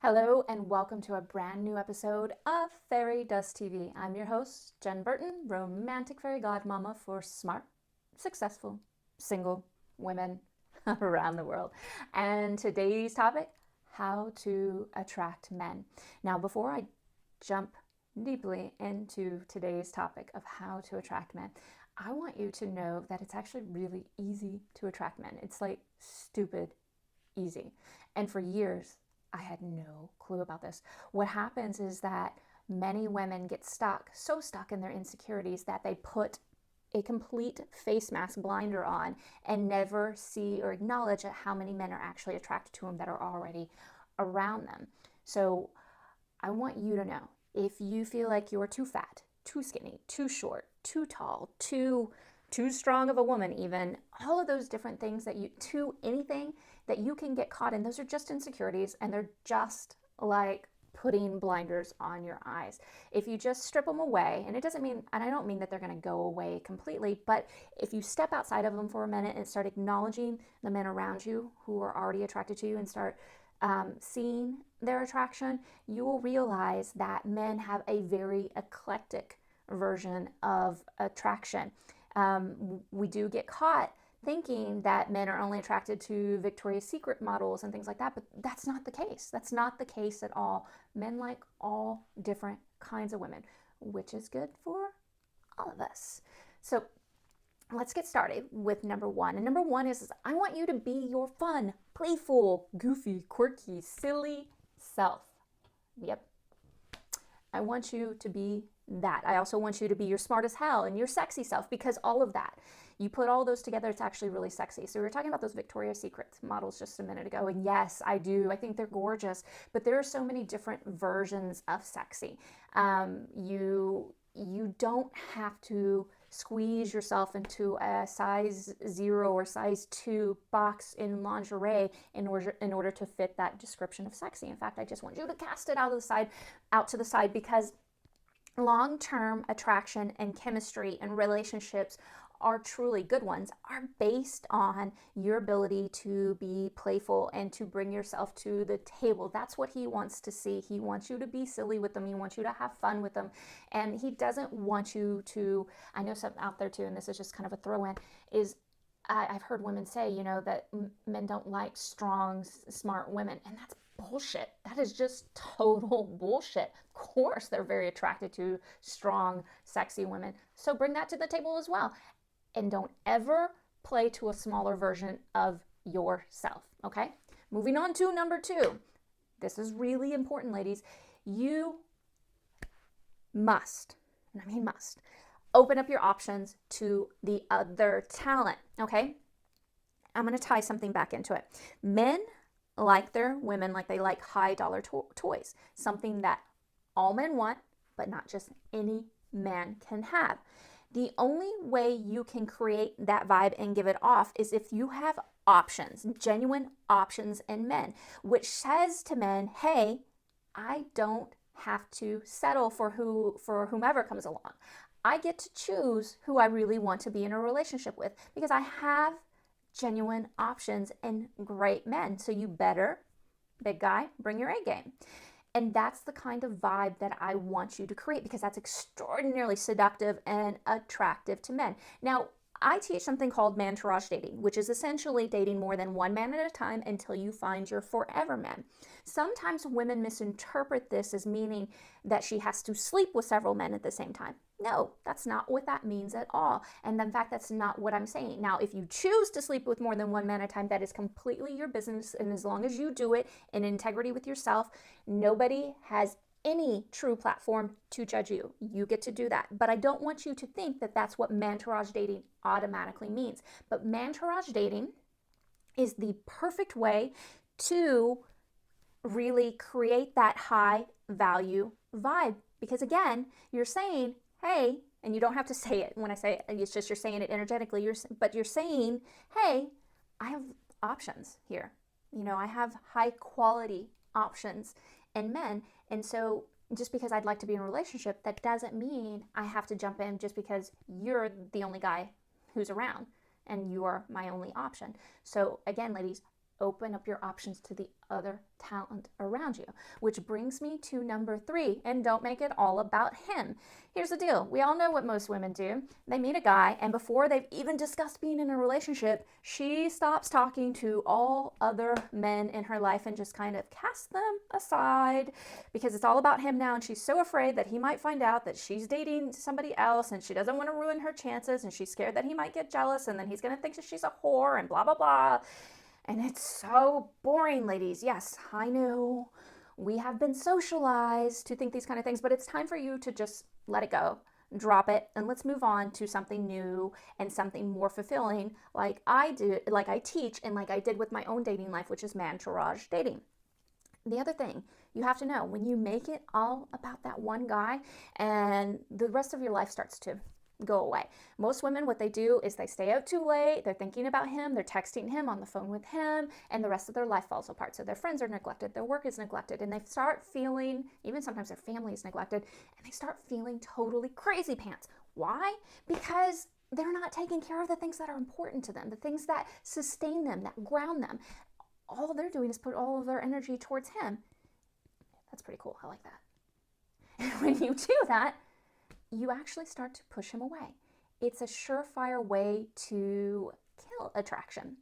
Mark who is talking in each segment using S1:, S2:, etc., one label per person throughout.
S1: Hello and welcome to a brand new episode of Fairy Dust TV. I'm your host, Jen Burton, romantic fairy godmama for smart, successful, single women around the world. And today's topic, how to attract men. Now, before I jump deeply into today's topic of how to attract men, I want you to know that it's actually really easy to attract men. It's like stupid easy. And for years, I had no clue about this. What happens is that many women get stuck, so stuck in their insecurities that they put a complete face mask blinder on and never see or acknowledge how many men are actually attracted to them that are already around them. So I want you to know, if you feel like you're too fat, too skinny, too short, too tall, too strong of a woman, even all of those different things that you, too anything that you can get caught in, those are just insecurities, and they're just like putting blinders on your eyes. If you just strip them away, and it doesn't mean, and I don't mean that they're going to go away completely, but if you step outside of them for a minute and start acknowledging the men around you who are already attracted to you and start seeing their attraction, you will realize that men have a very eclectic version of attraction. We do get caught thinking that men are only attracted to Victoria's Secret models and things like that, but that's not the case. That's not the case at all. Men like all different kinds of women, which is good for all of us. So let's get started with number one. And number one is I want you to be your fun, playful, goofy, quirky, silly self. Yep. I want you to be that. I also want you to be your smart as hell and your sexy self, because all of that, you put all those together, it's actually really sexy. So we were talking about those Victoria's Secret models just a minute ago, and yes, I do. I think they're gorgeous, but there are so many different versions of sexy. You don't have to squeeze yourself into a size 0 or size 2 box in lingerie in order to fit that description of sexy. In fact, I just want you to cast it out to the side, because long-term attraction and chemistry and relationships are truly good ones, are based on your ability to be playful and to bring yourself to the table. That's what he wants to see. He wants you to be silly with them. He wants you to have fun with them. And he doesn't want you to, I know something out there too, and this is just kind of a throw in, is I've heard women say, that men don't like strong, smart women. And that's bullshit. That is just total bullshit. Of course, they're very attracted to strong, sexy women. So bring that to the table as well. And don't ever play to a smaller version of yourself. Okay? Moving on to number two. This is really important, ladies. You must, and I mean must, open up your options to the other talent. Okay? I'm going to tie something back into it. Men like their women like they like high dollar toys, something that all men want, but not just any man can have. The only way you can create that vibe and give it off is if you have options, genuine options in men, which says to men, hey, I don't have to settle for whomever comes along. I get to choose who I really want to be in a relationship with, because I have genuine options and great men. So you better, big guy, bring your A game. And that's the kind of vibe that I want you to create, because that's extraordinarily seductive and attractive to men. Now, I teach something called Manter dating, which is essentially dating more than one man at a time until you find your forever man. Sometimes women misinterpret this as meaning that she has to sleep with several men at the same time. No, that's not what that means at all. And in fact, that's not what I'm saying. Now, if you choose to sleep with more than one man at a time, that is completely your business. And as long as you do it in integrity with yourself, nobody has any true platform to judge you. You get to do that. But I don't want you to think that that's what mantourage dating automatically means. But mantourage dating is the perfect way to really create that high value vibe. Because again, you're saying, hey, and you don't have to say it. When I say it, it's just you're saying it energetically. But you're saying, hey, I have options here. I have high quality options in men. And so just because I'd like to be in a relationship, that doesn't mean I have to jump in just because you're the only guy who's around and you are my only option. So again, ladies, open up your options to the other talent around you. Which brings me to number 3, and don't make it all about him. Here's the deal. We all know what most women do. They meet a guy, and before they've even discussed being in a relationship, she stops talking to all other men in her life and just kind of casts them aside because it's all about him now, and she's so afraid that he might find out that she's dating somebody else, and she doesn't want to ruin her chances, and she's scared that he might get jealous, and then he's going to think that she's a whore, and blah, blah, blah. And it's so boring, ladies. Yes, I know we have been socialized to think these kind of things, but it's time for you to just let it go, drop it, and let's move on to something new and something more fulfilling, like I do, like I teach, and like I did with my own dating life, which is Manter dating. The other thing you have to know, when you make it all about that one guy, and the rest of your life starts to go away. Most women, what they do is they stay out too late, they're thinking about him, they're texting him, on the phone with him, and the rest of their life falls apart. So their friends are neglected, their work is neglected, and they start feeling, even sometimes their family is neglected, and they start feeling totally crazy pants. Why? Because they're not taking care of the things that are important to them, the things that sustain them, that ground them. All they're doing is put all of their energy towards him. That's pretty cool. I like that. And when you do that, you actually start to push him away. It's a surefire way to kill attraction.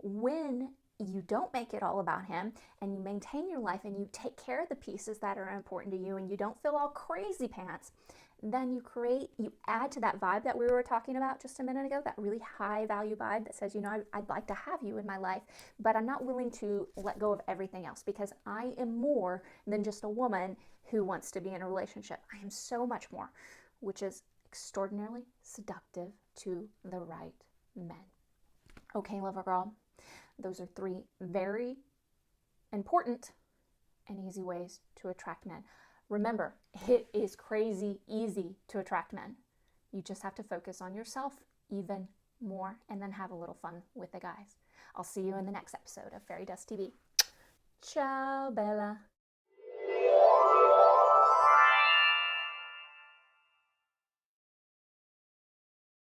S1: When you don't make it all about him and you maintain your life and you take care of the pieces that are important to you and you don't feel all crazy pants, then you add to that vibe that we were talking about just a minute ago, that really high value vibe that says, I'd like to have you in my life, but I'm not willing to let go of everything else because I am more than just a woman who wants to be in a relationship. I am so much more, which is extraordinarily seductive to the right men. Okay, lover girl, those are 3 very important and easy ways to attract men. Remember, it is crazy easy to attract men. You just have to focus on yourself even more and then have a little fun with the guys. I'll see you in the next episode of Fairy Dust TV. Ciao, Bella.